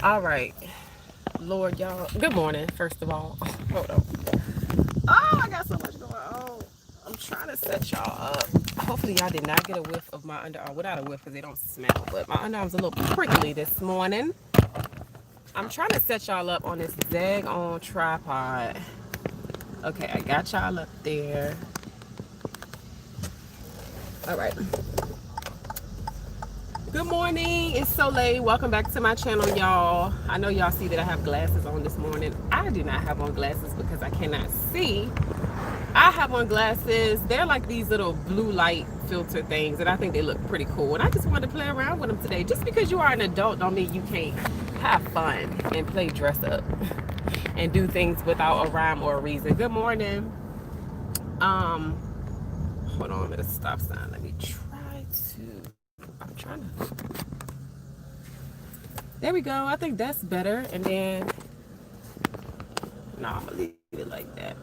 All right, Lord, y'all. Good morning, first of all. Hold on. Oh, I got so much going on. I'm trying to set y'all up. Hopefully, y'all did not get a whiff of my underarm. Without a whiff, because they don't smell. But my underarm's a little prickly this morning. I'm trying to set y'all up on this daggone tripod. Okay, I got y'all up there. All right. Good morning, it's Soleil. Welcome back to my channel, y'all. I know y'all see that I have glasses on this morning. I do not have on glasses because I cannot see. I have on glasses. They're like these little blue light filter things, and I think they look pretty cool. And I just wanted to play around with them today. Just because you are an adult don't mean you can't have fun and play dress up and do things without a rhyme or a reason. Good morning. Hold on, I'm at a stop sign. Let me try to. I'm trying to. There we go. I think that's better. And then, no, I'm gonna leave it like that.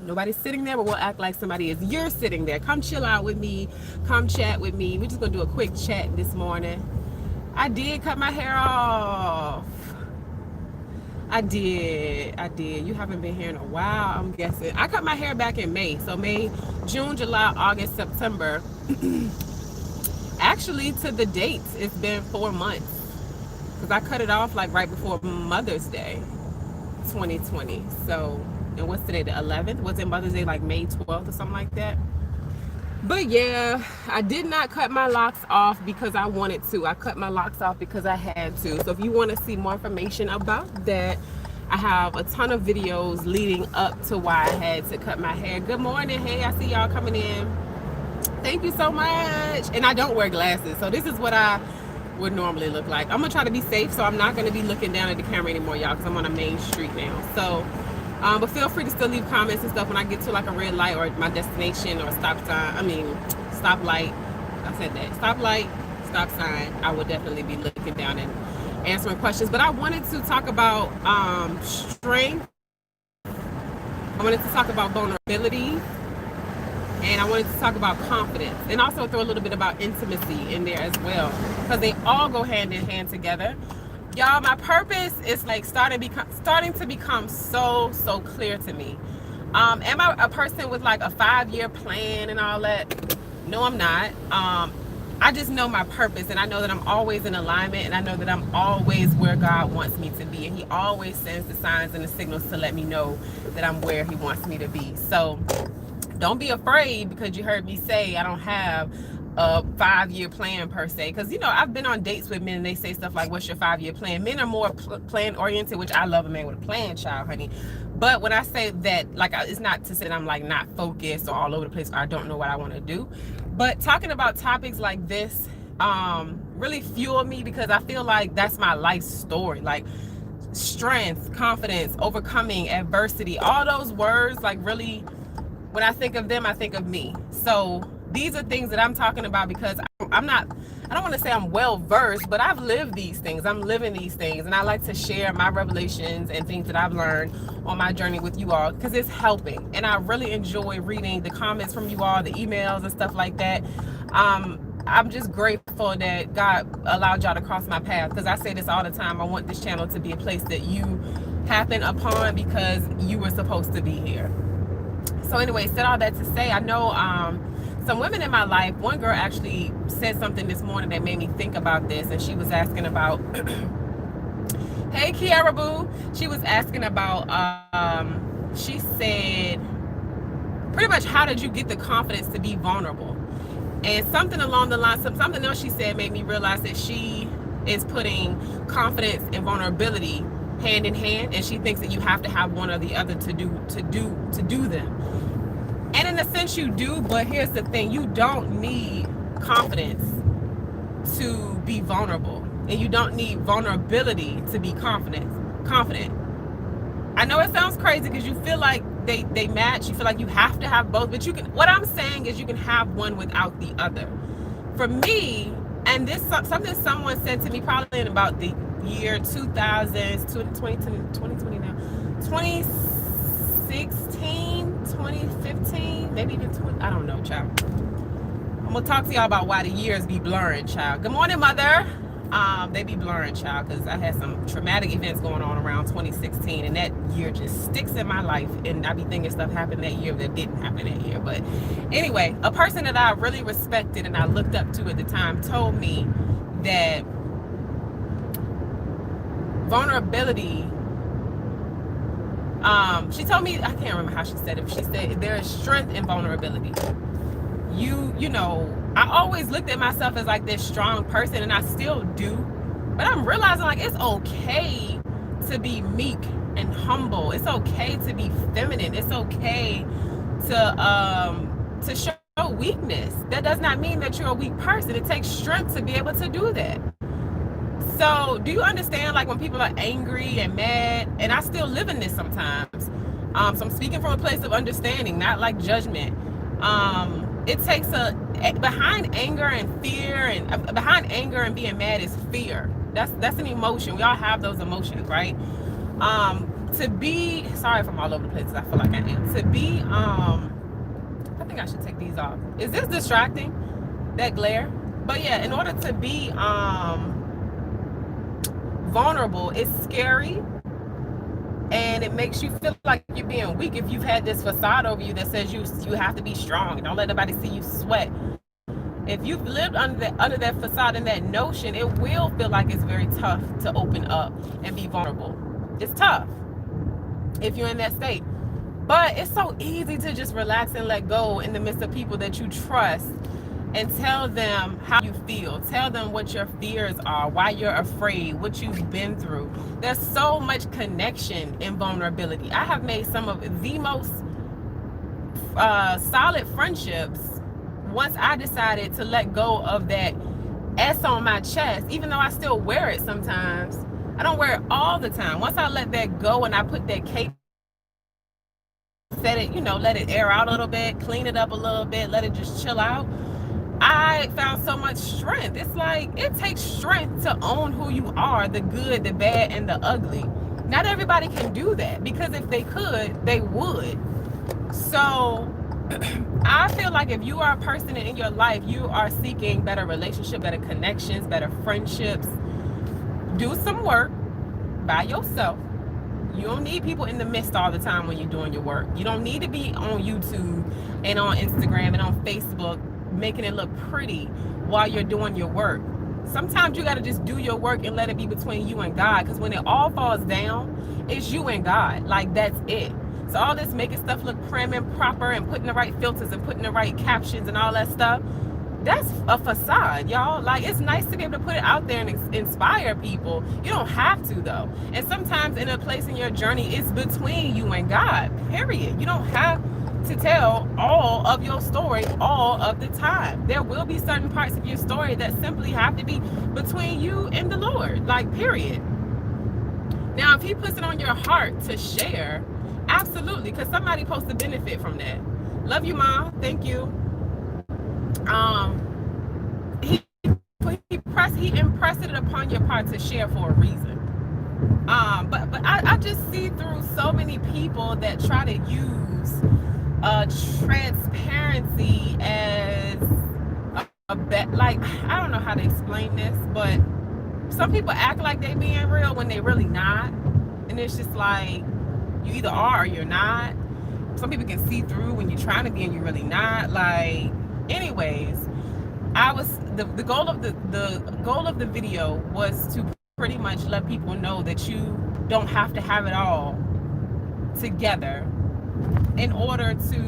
Nobody's sitting there, but we'll act like somebody is. You're sitting there. Come chill out with me. Come chat with me. We're just gonna do a quick chat this morning. I did cut my hair off. I did. You haven't been here in a while, I'm guessing. I cut my hair back in May. So May, June, July, August, September. Actually, to the dates, it's been 4 months. Because I cut it off like right before Mother's Day 2020. So, and what's today, the 11th? Was it Mother's Day like May 12th or something like that? But yeah, I did not cut my locks off because I wanted to. I cut my locks off because I had to. So if you want to see more information about that, I have a ton of videos leading up to why I had to cut my hair. Good morning. Hey, I see y'all coming in. Thank you so much. And I don't wear glasses, so this is what I would normally look like. I'm gonna try to be safe, so I'm not gonna be looking down at the camera anymore, y'all, because I'm on a main street now. So but feel free to still leave comments and stuff when I get to like a red light or my destination or stop sign. Stop light. I said that. Stop light, stop sign. I will definitely be looking down and answering questions. But I wanted to talk about strength. I wanted to talk about vulnerability. And I wanted to talk about confidence and also throw a little bit about intimacy in there as well, because they all go hand in hand together. Y'all, my purpose is like starting to become so clear to me. Am I a person with like a 5-year plan and all that? No, I'm not. I just know my purpose, and I know that I'm always in alignment, and I know that I'm always where God wants me to be, and he always sends the signs and the signals to let me know that I'm where he wants me to be. So don't be afraid because you heard me say I don't have a 5-year plan per se, because you know I've been on dates with men and they say stuff like, what's your 5-year plan? Men are more plan oriented, which I love a man with a plan, child, honey. But when I say that, like, it's not to say that I'm like not focused or all over the place or I don't know what I want to do, but talking about topics like this really fuel me, because I feel like that's my life story. Like strength, confidence, overcoming adversity, all those words, like really, when I think of them, I think of me. So these are things that I'm talking about because I don't want to say I'm well versed, but I've lived these things. I'm living these things, and I like to share my revelations and things that I've learned on my journey with you all, because it's helping. And I really enjoy reading the comments from you all, the emails and stuff like that. I'm just grateful that God allowed y'all to cross my path, because I say this all the time. I want this channel to be a place that you happen upon because you were supposed to be here. So anyway, said all that to say, I know some women in my life. One girl actually said something this morning that made me think about this, and she was asking about hey Kiara Boo, she was asking about she said pretty much, how did you get the confidence to be vulnerable? And something along the lines, something else she said made me realize that she is putting confidence and vulnerability hand in hand, and she thinks that you have to have one or the other to do them. And in a sense you do, but here's the thing: you don't need confidence to be vulnerable, and you don't need vulnerability to be confident. I know it sounds crazy because you feel like they match, you feel like you have to have both, but you can, what I'm saying is you can have one without the other. For me, and this something someone said to me probably in about the year 2000, 2020 now, 2016, 2015, maybe even 20, I don't know, child. I'm gonna talk to y'all about why the years be blurring, child. Good morning, mother. They be blurring, child, because I had some traumatic events going on around 2016, and that year just sticks in my life. And I be thinking stuff happened that year that didn't happen that year. But anyway, a person that I really respected and I looked up to at the time told me that vulnerability. She told me, I can't remember how she said it. She said there is strength in vulnerability. You know, I always looked at myself as like this strong person, and I still do, but I'm realizing like it's okay to be meek and humble. It's okay to be feminine. It's okay to show weakness. That does not mean that you're a weak person. It takes strength to be able to do that. So do you understand, like, when people are angry and mad, and I still live in this sometimes, so I'm speaking from a place of understanding, not like judgment. It takes behind anger and fear, and behind anger and being mad is fear. That's an emotion. We all have those emotions, right? To be, sorry if I'm all over the place, I feel like I am. To be, I think I should take these off. Is this distracting? That glare? But yeah, in order to be vulnerable, it's scary, and it makes you feel like you're being weak if you've had this facade over you that says you have to be strong and don't let nobody see you sweat. If you've lived under that facade and that notion, it will feel like it's very tough to open up and be vulnerable. It's tough if you're in that state, but it's so easy to just relax and let go in the midst of people that you trust, and tell them how you feel. Tell them what your fears are, why you're afraid, what you've been through. There's so much connection in vulnerability. I have made some of the most solid friendships once I decided to let go of that S on my chest, even though I still wear it sometimes. I don't wear it all the time. Once I let that go and I put that cape, set it, let it air out a little bit, clean it up a little bit, let it just chill out, I found so much strength. It's like, it takes strength to own who you are, the good, the bad, and the ugly. Not everybody can do that, because if they could, they would. So I feel like if you are a person in your life, you are seeking better relationships, better connections, better friendships, do some work by yourself. You don't need people in the midst all the time when you're doing your work. You don't need to be on YouTube and on Instagram and on Facebook making it look pretty while you're doing your work. Sometimes you got to just do your work and let it be between you and God, because when it all falls down, it's you and God. Like, that's it. So all this making stuff look prim and proper and putting the right filters and putting the right captions and all that stuff, that's a facade, y'all. Like, it's nice to be able to put it out there and inspire people. You don't have to, though. And sometimes in a place in your journey, it's between you and God, period. You don't have to tell all of your story all of the time. There will be certain parts of your story that simply have to be between you and the Lord, like, period. Now, if he puts it on your heart to share, absolutely, because somebody supposed to benefit from that. Love you, Mom. Thank you. He impressed it upon your part to share for a reason. But I just see through so many people that try to use transparency as a bet. Like, I don't know how to explain this, but some people act like they being real when they really not, and it's just like, you either are or you're not. Some people can see through when you're trying to be and you're really not. Like, anyways, the goal of the video was to pretty much let people know that you don't have to have it all together in order to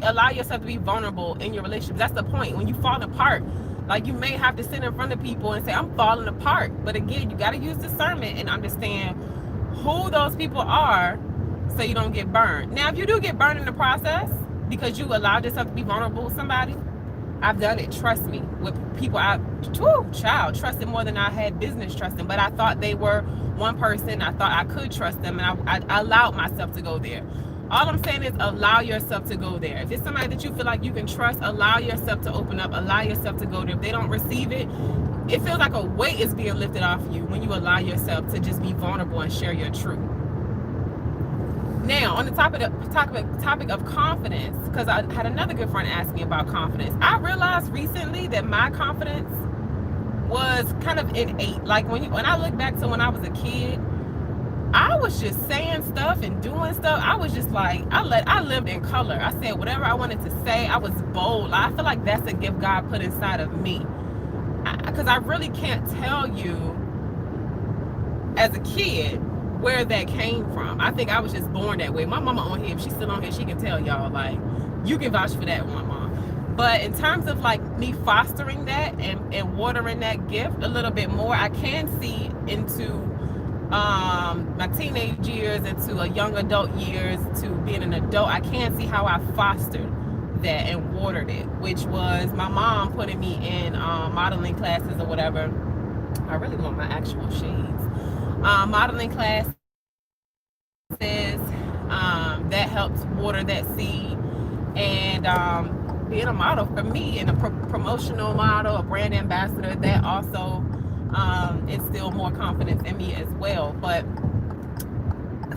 allow yourself to be vulnerable in your relationship. That's the point. When you fall apart, like, you may have to sit in front of people and say, I'm falling apart. But again, you got to use discernment and understand who those people are so you don't get burned. Now, if you do get burned in the process because you allowed yourself to be vulnerable with somebody, I've done it, trust me, with people I trusted more than I had business trusting, but I thought they were one person. I thought I could trust them, and I allowed myself to go there. All I'm saying is allow yourself to go there. If it's somebody that you feel like you can trust, allow yourself to open up, allow yourself to go there. If they don't receive it, it feels like a weight is being lifted off you when you allow yourself to just be vulnerable and share your truth. Now, on the topic of confidence, because I had another good friend ask me about confidence. I realized recently that my confidence was kind of innate. Like when I look back to when I was a kid, I was just saying stuff and doing stuff. I was just like, I lived in color. I said whatever I wanted to say. I was bold. I feel like that's a gift God put inside of me. Because I really can't tell you as a kid where that came from. I think I was just born that way. My mama on here, if she's still on here, she can tell y'all, like, you can vouch for that one, Mom. But in terms of like me fostering that and watering that gift a little bit more, I can see into my teenage years, into a young adult years, to being an adult. I can see how I fostered that and watered it, which was my mom putting me in modeling classes or whatever. I really want my actual shades. Modeling classes that helps water that seed. And being a model for me, and a promotional model, a brand ambassador, that also instilled more confidence in me as well. But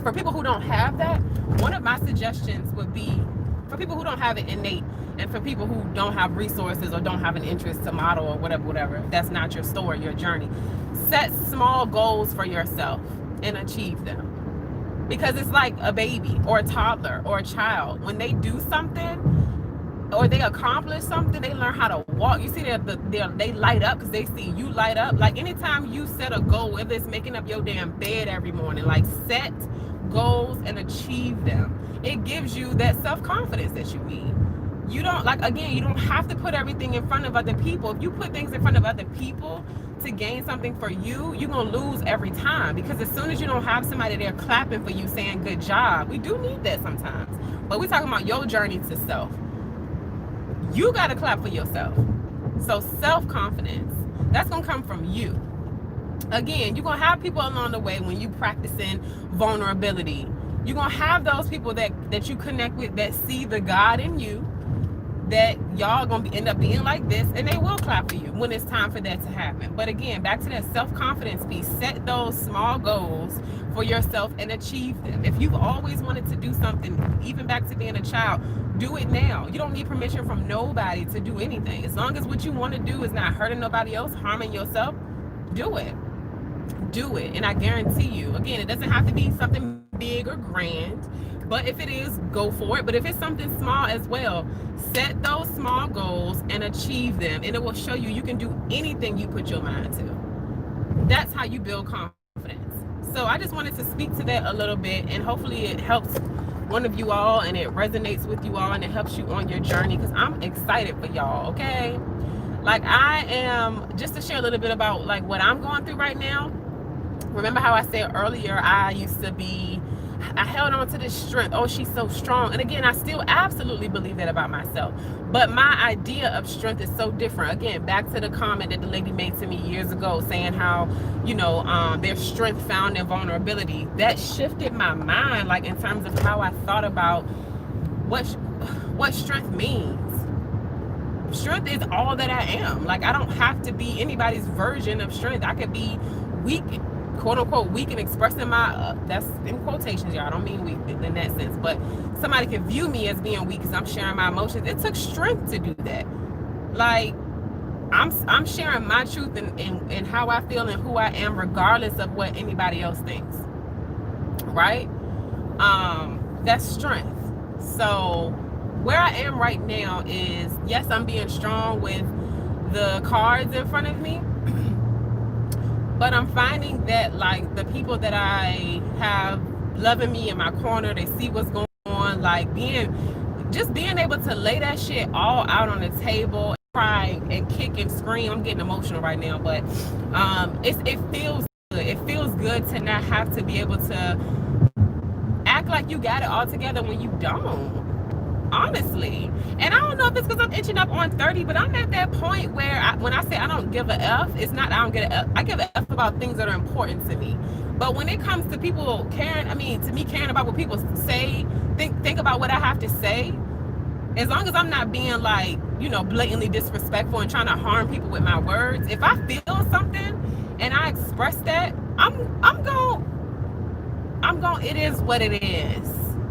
for people who don't have that, one of my suggestions would be, for people who don't have it innate, and for people who don't have resources or don't have an interest to model or whatever, that's not your story, your journey, set small goals for yourself and achieve them. Because it's like a baby or a toddler or a child. When they do something or they accomplish something, they learn how to walk. You see they light up because they see you light up. Like anytime you set a goal, whether it's making up your damn bed every morning, like set goals and achieve them. It gives you that self-confidence that you need. You don't, like, again, you don't have to put everything in front of other people. If you put things in front of other people to gain something for you, you're going to lose every time. Because as soon as you don't have somebody there clapping for you saying good job, we do need that sometimes. But we're talking about your journey to self. You got to clap for yourself. So self-confidence, that's going to come from you. Again, you're going to have people along the way when you practicing vulnerability. You're going to have those people that you connect with that see the God in you, that y'all gonna end up being like this, and they will clap for you when it's time for that to happen. But again, back to that self-confidence piece, set those small goals for yourself and achieve them. If you've always wanted to do something, even back to being a child, do it now. You don't need permission from nobody to do anything. As long as what you want to do is not hurting nobody else, harming yourself, do it. Do it. And I guarantee you, again, it doesn't have to be something big or grand, but if it is, go for it. But if it's something small as well, set those small goals and achieve them, and it will show you can do anything you put your mind to. That's how you build confidence. So I just wanted to speak to that a little bit, and hopefully it helps one of you all, and it resonates with you all, and it helps you on your journey, because I'm excited for y'all, okay? Like, I am, just to share a little bit about like what I'm going through right now. Remember how I said earlier, I held on to this strength. Oh, she's so strong. And again, I still absolutely believe that about myself. But my idea of strength is so different. Again, back to the comment that the lady made to me years ago, saying how, there's strength found in vulnerability. That shifted my mind, like in terms of how I thought about what strength means. Strength is all that I am. Like, I don't have to be anybody's version of strength. I could be weak, quote unquote weak, and expressing my that's in quotations, y'all, I don't mean weak in that sense, but somebody can view me as being weak because I'm sharing my emotions. It took strength to do that. Like, I'm sharing my truth and how I feel and who I am, regardless of what anybody else thinks, right? That's strength. So where I am right now is, yes, I'm being strong with the cards in front of me, but I'm finding that, like, the people that I have loving me in my corner, they see what's going on, like being able to lay that shit all out on the table, cry and kick and scream. I'm getting emotional right now, but it feels good. It feels good to not have to be able to act like you got it all together when you don't. Honestly. And I don't know if it's because I'm inching up on 30, but I'm at that point where when I say I don't give a F, it's not I don't get a F. I give a F about things that are important to me. But when it comes to people caring, to me caring about what people say, think about what I have to say, as long as I'm not being like, blatantly disrespectful and trying to harm people with my words, if I feel something and I express that, I'm going, it is what it is.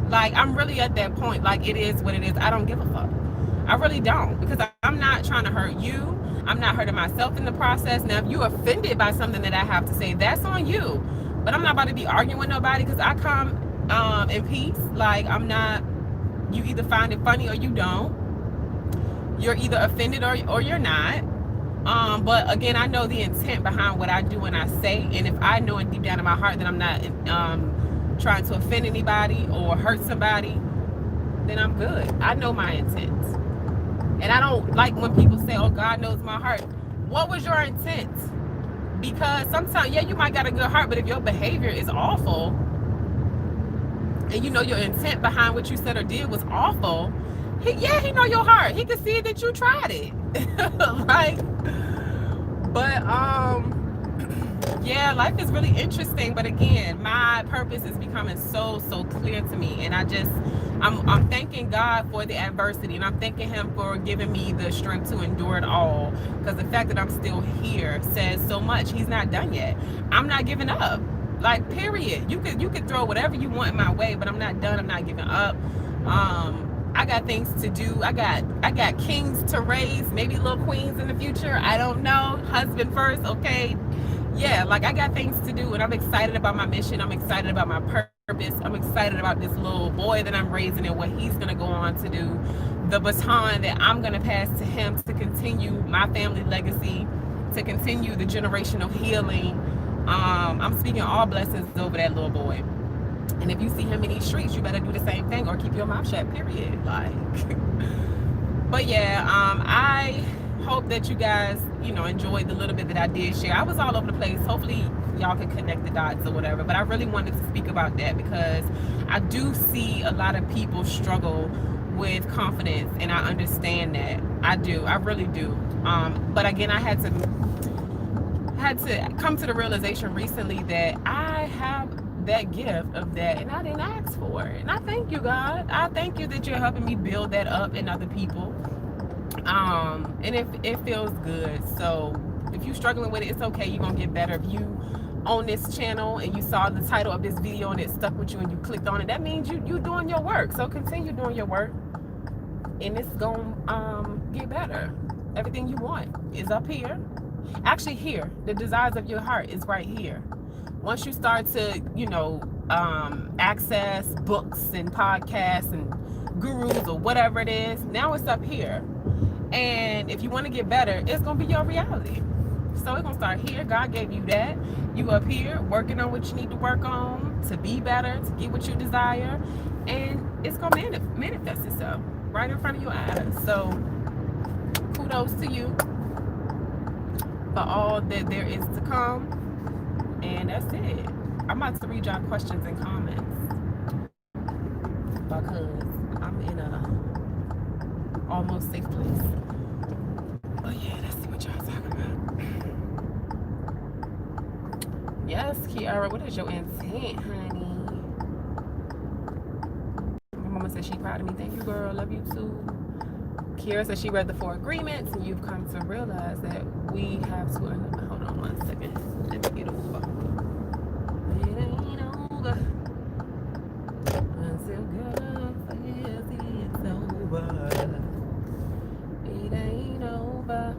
Like, I'm really at that point. Like, it is what it is. I don't give a fuck. I really don't, because I'm not trying to hurt you. I'm not hurting myself in the process. Now, if you're offended by something that I have to say, that's on you. But I'm not about to be arguing with nobody because I come in peace. Like, I'm not, you either find it funny or you don't. You're either offended or you're not. But again, I know the intent behind what I do and I say. And if I know it deep down in my heart that I'm not trying to offend anybody or hurt somebody, then I'm good. I know my intent. And I don't like when people say, oh, God knows my heart. What was your intent? Because sometimes, yeah, you might got a good heart, but if your behavior is awful and you know your intent behind what you said or did was awful, he know your heart. He can see that you tried it. Like, but yeah, life is really interesting. But again, my purpose is becoming so clear to me, and I'm thanking God for the adversity, and I'm thanking Him for giving me the strength to endure it all. Because the fact that I'm still here says so much. He's not done yet. I'm not giving up. Like, period. You could throw whatever you want in my way, but I'm not done. I'm not giving up. I got things to do. I got kings to raise, maybe little queens in the future. I don't know. Husband first, okay. Yeah, like, I got things to do, and I'm excited about my mission. I'm excited about my purpose. I'm excited about this little boy that I'm raising and what he's going to go on to do. The baton that I'm going to pass to him to continue my family legacy, to continue the generational healing. I'm speaking all blessings over that little boy. And if you see him in these streets, you better do the same thing or keep your mouth shut, period. Like, but yeah, I hope that you guys, enjoyed the little bit that I did share. I was all over the place. Hopefully y'all can connect the dots or whatever. But I really wanted to speak about that because I do see a lot of people struggle with confidence, and I understand that. I do. I really do. But again, I had to come to the realization recently that I have that gift of that, and I didn't ask for it. And I thank you, God. I thank you that you're helping me build that up in other people. And it feels good. So if you're struggling with it, it's okay. You're gonna get better. If you own this channel and you saw the title of this video and it stuck with you and you clicked on it, that means you doing your work. So continue doing your work, and it's gonna get better. Everything you want is up here. Actually, here, the desires of your heart is right here. Once you start to, access books and podcasts and gurus or whatever it is, now it's up here. And if you want to get better, it's going to be your reality. So it's going to start here. God gave you that. You up here working on what you need to work on to be better, to get what you desire. And it's going to manifest itself right in front of your eyes. So kudos to you for all that there is to come. And that's it. I'm about to read y'all questions and comments because I'm in a almost safe place. But yeah, let's see what y'all talking about. Yes, Kiara, what is your intent, honey? My mama said she proud of me. Thank you, girl. Love you too. Kiara said she read the 4 agreements, and you've come to realize that we have to. Hold on 1 second. Let me get over. It ain't over until God says it's over. It ain't over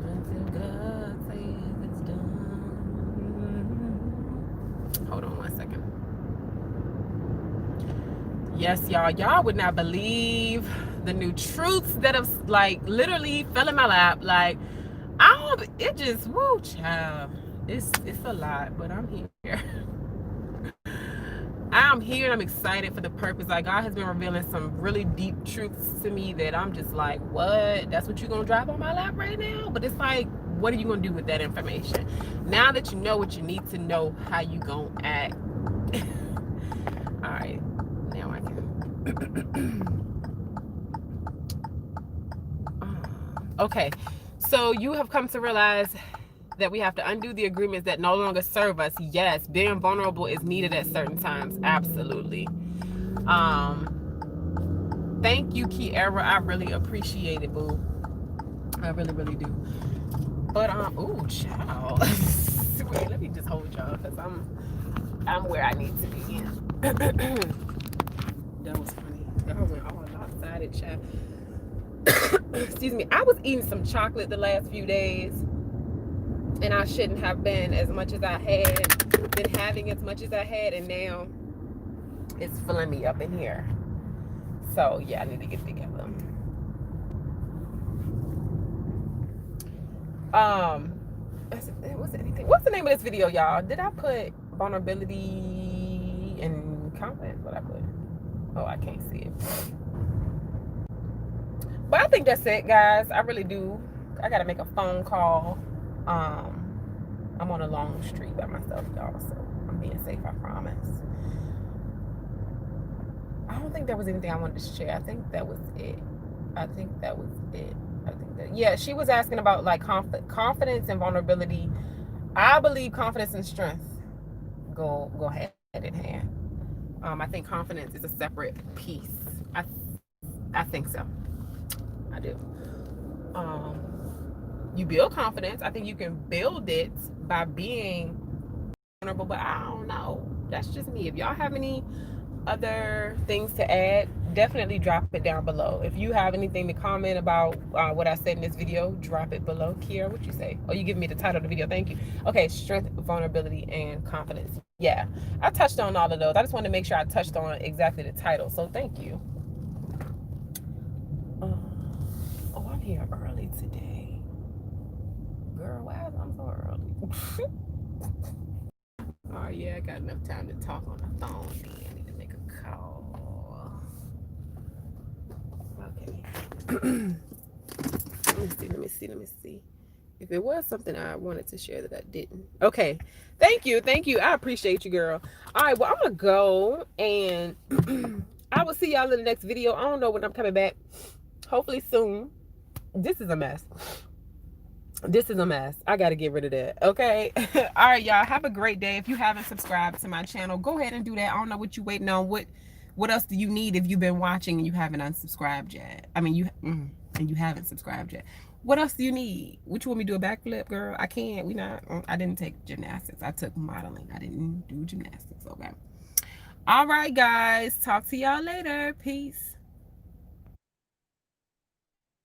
until God says it's done. Hold on 1 second. Yes, y'all would not believe the new truths that have literally fell in my lap. Like, it just, woo, child. It's a lot, but I'm here. I'm here and I'm excited for the purpose. Like, God has been revealing some really deep truths to me that I'm just like, what? That's what you're gonna drop on my lap right now? But it's like, what are you gonna do with that information? Now that you know what you need to know, how you gonna act. All right, now I can. Okay, so you have come to realize that we have to undo the agreements that no longer serve us. Yes, being vulnerable is needed at certain times. Absolutely. Thank you, Kiara. I really appreciate it, boo. I really, really do. But ooh, child. Wait, let me just hold y'all because I'm where I need to be. That was funny. Y'all went all lopsided, child. Excuse me. I was eating some chocolate the last few days, and I shouldn't have been as much as I had, been having as much as I had, and now it's filling me up in here. So yeah, I need to get it together. What's the name of this video, y'all? Did I put vulnerability and confidence? What I put? Oh, I can't see it. But I think that's it, guys. I really do. I gotta make a phone call. I'm on a long street by myself, y'all, so I'm being safe, I promise. I don't think there was anything I wanted to share. I think that was it. Yeah, she was asking about like confidence and vulnerability. I believe confidence and strength go hand in hand. I think confidence is a separate piece. I think so. I do. You build confidence. I think you can build it by being vulnerable, but I don't know. That's just me. If y'all have any other things to add, definitely drop it down below. If you have anything to comment about what I said in this video, drop it below. Kiera, what you say? Oh, you give me the title of the video. Thank you. Okay, strength, vulnerability, and confidence. Yeah, I touched on all of those. I just wanted to make sure I touched on exactly the title, so thank you. Oh, I'm here early today. Girl, why I'm so early? Oh yeah, I got enough time to talk on the phone. I need to make a call. Okay. Let me see. If it was something I wanted to share that I didn't. Okay. Thank you. I appreciate you, girl. All right, well, I'm gonna go, and I will see y'all in the next video. I don't know when I'm coming back. Hopefully soon. This is a mess. I gotta get rid of that. Okay. All right, y'all, have a great day. If you haven't subscribed to my channel, go ahead and do that. I don't know what you're waiting on. What else do you need if you've been watching and you haven't unsubscribed yet? I mean, and you haven't subscribed yet. What else do you need? What you want me to do, a backflip, girl? I can't. I didn't take gymnastics. I took modeling. I didn't do gymnastics. Okay. All right, guys, talk to y'all later. Peace.